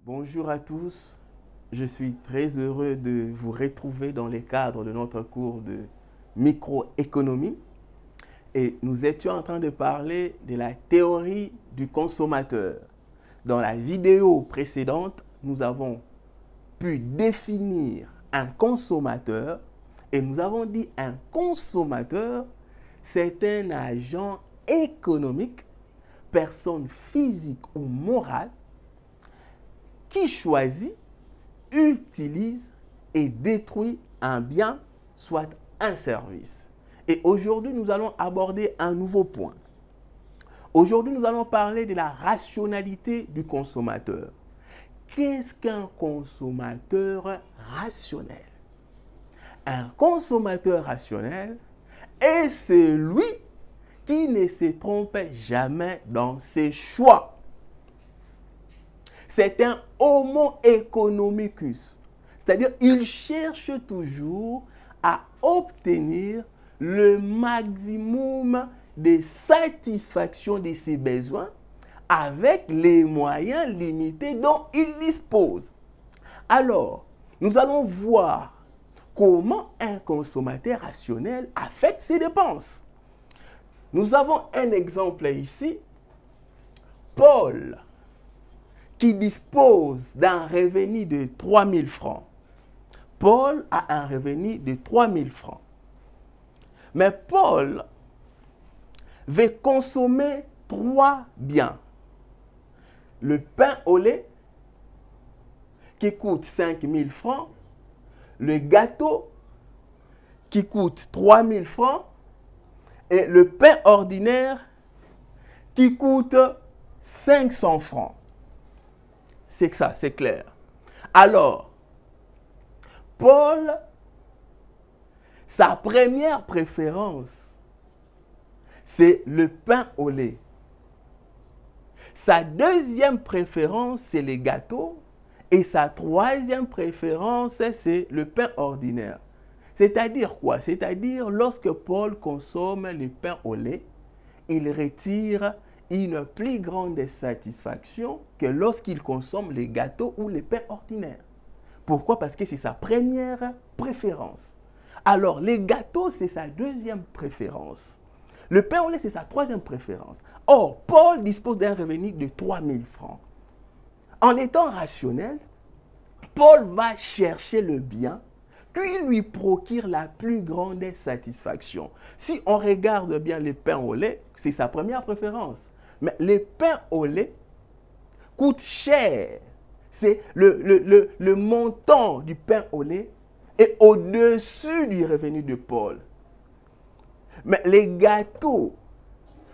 Bonjour à tous, je suis très heureux de vous retrouver dans le cadre de notre cours de microéconomie et nous étions en train de parler de la théorie du consommateur. Dans la vidéo précédente, nous avons pu définir un consommateur et nous avons dit un consommateur, c'est un agent économique, personne physique ou morale, qui choisit, utilise et détruit un bien, soit un service. Et aujourd'hui, nous allons aborder un nouveau point. Aujourd'hui, nous allons parler de la rationalité du consommateur. Qu'est-ce qu'un consommateur rationnel? Un consommateur rationnel est celui qui ne se trompe jamais dans ses choix. C'est un homo economicus, c'est-à-dire il cherche toujours à obtenir le maximum de satisfaction de ses besoins avec les moyens limités dont il dispose. Alors, nous allons voir comment un consommateur rationnel affecte ses dépenses. Nous avons un exemple ici. Paul, qui dispose d'un revenu de 3 000 francs. Paul a un revenu de 3 000 francs. Mais Paul veut consommer 3 biens. Le pain au lait, qui coûte 5 000 francs. Le gâteau, qui coûte 3 000 francs. Et le pain ordinaire, qui coûte 500 francs. C'est ça, c'est clair. Alors, Paul, sa première préférence, c'est le pain au lait. Sa deuxième préférence, c'est les gâteaux. Et sa troisième préférence, c'est le pain ordinaire. C'est-à-dire quoi? C'est-à-dire, lorsque Paul consomme le pain au lait, il retire une plus grande satisfaction que lorsqu'il consomme les gâteaux ou les pains ordinaires. Pourquoi? Parce que c'est sa première préférence. Alors, les gâteaux, c'est sa deuxième préférence. Le pain au lait, c'est sa troisième préférence. Or, Paul dispose d'un revenu de 3 000 francs. En étant rationnel, Paul va chercher le bien qui lui procure la plus grande satisfaction. Si on regarde bien les pains au lait, c'est sa première préférence. Mais les pains au lait coûtent cher. C'est le montant du pain au lait est au-dessus du revenu de Paul. Mais les gâteaux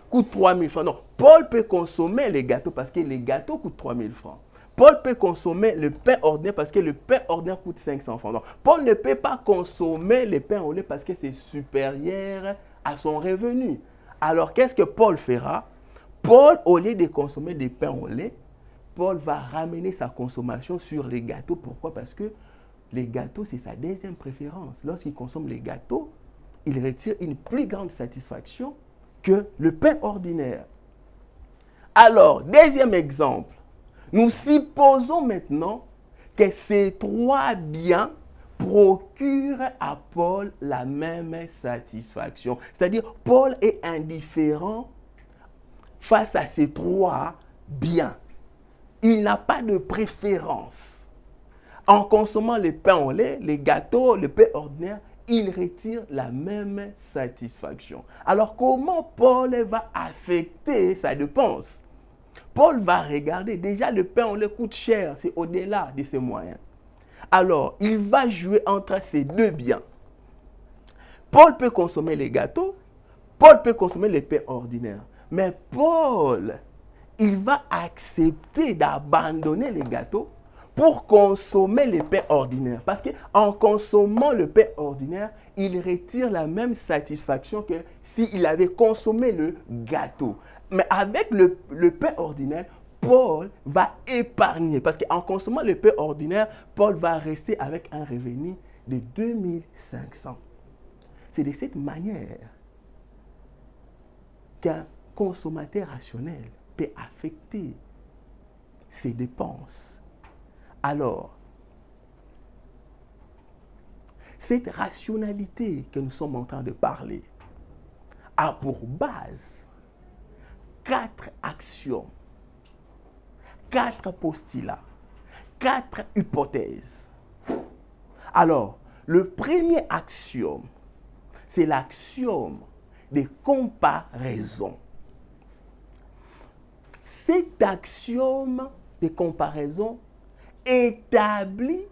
coûtent 3 000 francs. Non, Paul peut consommer les gâteaux parce que les gâteaux coûtent 3 000 francs. Paul peut consommer le pain ordinaire parce que le pain ordinaire coûte 500 francs. Donc, Paul ne peut pas consommer le pain au lait parce que c'est supérieur à son revenu. Alors, qu'est-ce que Paul fera? Paul, au lieu de consommer des pains au lait, Paul va ramener sa consommation sur les gâteaux. Pourquoi? Parce que les gâteaux, c'est sa deuxième préférence. Lorsqu'il consomme les gâteaux, il retire une plus grande satisfaction que le pain ordinaire. Alors, deuxième exemple. Nous supposons maintenant que ces 3 biens procurent à Paul la même satisfaction. C'est-à-dire, Paul est indifférent face à ces 3 biens. Il n'a pas de préférence. En consommant le pain au lait, les gâteaux, le pain ordinaire, il retire la même satisfaction. Alors, comment Paul va affecter sa dépense? Paul va regarder, déjà le pain au lait coûte cher, c'est au-delà de ses moyens. Alors, il va jouer entre ces 2 biens. Paul peut consommer les gâteaux, Paul peut consommer les pains ordinaires. Mais Paul, il va accepter d'abandonner les gâteaux pour consommer les pains ordinaires. Parce qu'en consommant le pain ordinaire, il retire la même satisfaction que s'il avait consommé le gâteau. Mais avec le pain ordinaire, Paul va épargner. Parce qu'en consommant le pain ordinaire, Paul va rester avec un revenu de 2 500. C'est de cette manière qu'un consommateur rationnel peut affecter ses dépenses Alors, cette rationalité que nous sommes en train de parler a pour base 4 axiomes, 4 postulats, 4 hypothèses. Alors, le premier axiome, c'est l'axiome des comparaisons. Cet axiome de comparaison établit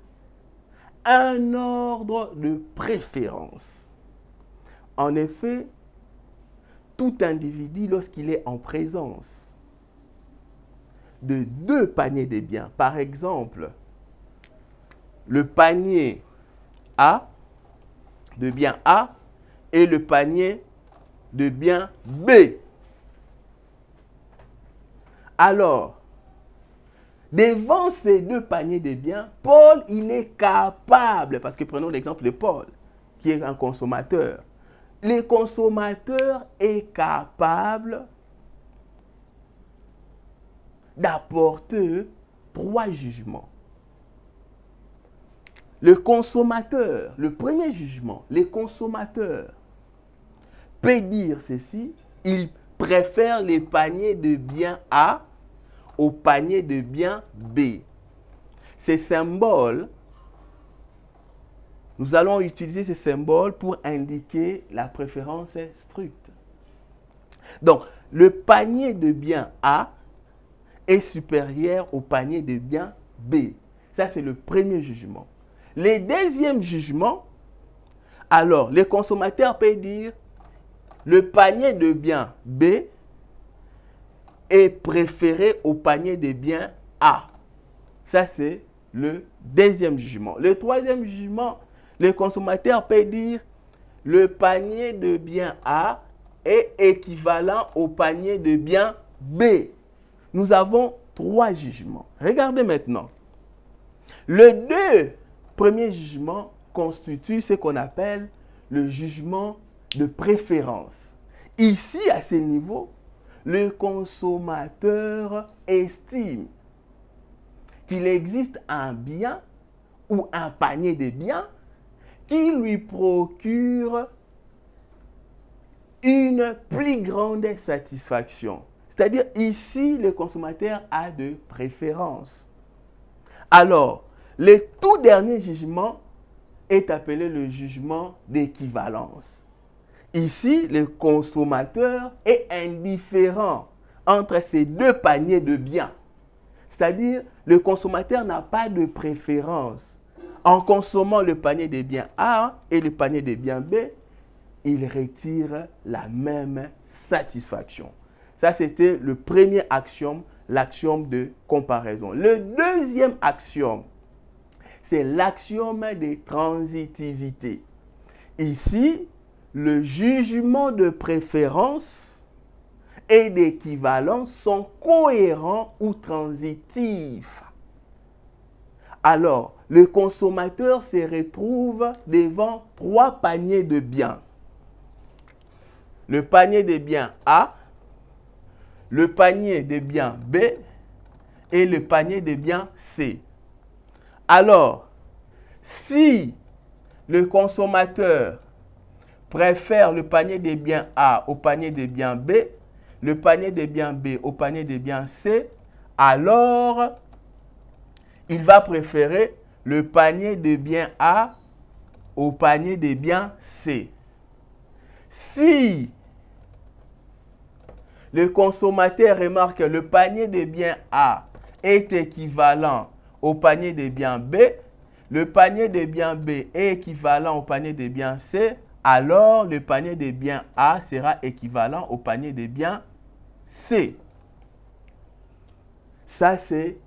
un ordre de préférence. En effet, tout individu, lorsqu'il est en présence de 2 paniers de biens, par exemple, le panier A, de biens A, et le panier de biens B. Alors, devant ces 2 paniers de biens, Paul, il est capable, parce que prenons l'exemple de Paul, qui est un consommateur. Le consommateur est capable d'apporter 3 jugements. Le consommateur, le premier jugement, le consommateur peut dire ceci, il préfère les paniers de biens A au panier de biens B. Ces symboles, nous allons utiliser ces symboles pour indiquer la préférence stricte. Donc, le panier de biens A est supérieur au panier de biens B. Ça, c'est le premier jugement. Le deuxième jugement, alors, le consommateur peut dire le panier de biens B est préféré au panier de biens A. Ça, c'est le deuxième jugement. Le troisième jugement, le consommateur peut dire le panier de biens A est équivalent au panier de biens B. Nous avons 3 jugements. Regardez maintenant. Les 2 premiers jugements constituent ce qu'on appelle le jugement de préférence. Ici, à ce niveau, le consommateur estime qu'il existe un bien ou un panier de biens qui lui procure une plus grande satisfaction. C'est-à-dire, ici, le consommateur a de préférence. Alors, le tout dernier jugement est appelé le jugement d'équivalence. Ici, le consommateur est indifférent entre ces 2 paniers de biens. C'est-à-dire, le consommateur n'a pas de préférence. En consommant le panier de biens A et le panier de biens B, il retire la même satisfaction. Ça, c'était le premier axiome, l'axiome de comparaison. Le deuxième axiome, c'est l'axiome de transitivité. Ici, le jugement de préférence et d'équivalence sont cohérents ou transitifs. Alors, le consommateur se retrouve devant 3 paniers de biens. Le panier de biens A, le panier de biens B et le panier de biens C. Alors, si le consommateur préfère le panier de biens A au panier de biens B, le panier de biens B au panier de biens C, alors il va préférer le panier de biens A au panier de biens C. Si le consommateur remarque que le panier de biens A est équivalent au panier de biens B, le panier de biens B est équivalent au panier de biens C, alors le panier de biens A sera équivalent au panier de biens C. Ça, c'est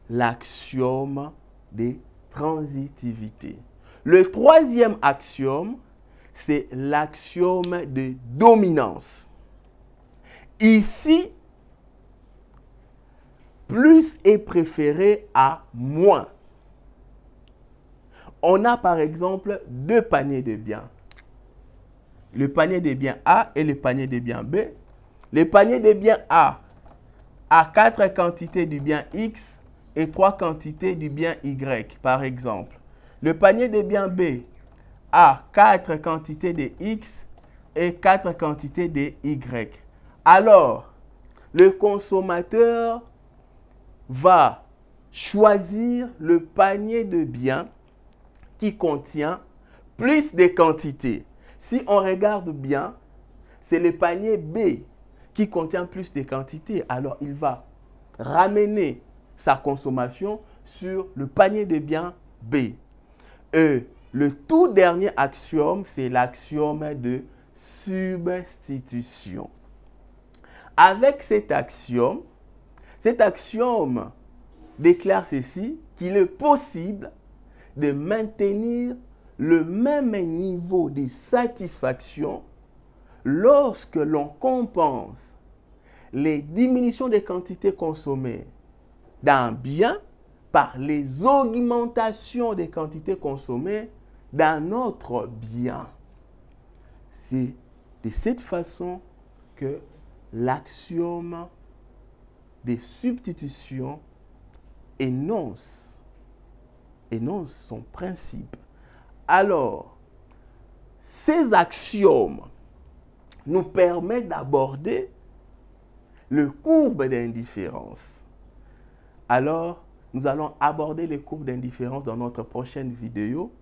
l'axiome de transitivité. Le troisième axiome, c'est l'axiome de dominance. Ici, plus est préféré à moins. On a par exemple 2 paniers de biens. Le panier de biens A et le panier de biens B. Le panier de biens A a 4 quantités du bien X et 3 quantités du bien Y, par exemple. Le panier des biens B a 4 quantités de X et 4 quantités de Y. Alors, le consommateur va choisir le panier de biens qui contient plus de quantités. Si on regarde bien, c'est le panier B qui contient plus de quantités. Alors, il va ramener sa consommation sur le panier de biens B. Le tout dernier axiome, c'est l'axiome de substitution. Avec cet axiome déclare ceci, qu'il est possible de maintenir le même niveau de satisfaction lorsque l'on compense les diminutions des quantités consommées d'un bien par les augmentations des quantités consommées d'un autre bien. C'est de cette façon que l'axiome de substitution énonce son principe. Alors, ces axiomes nous permettent d'aborder le courbe d'indifférence. Alors, nous allons aborder les courbes d'indifférence dans notre prochaine vidéo.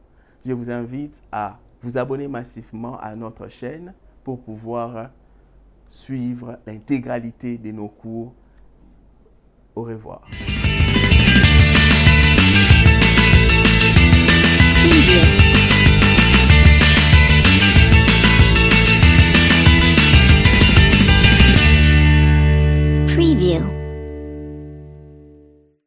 Je vous invite à vous abonner massivement à notre chaîne pour pouvoir suivre l'intégralité de nos cours. Au revoir.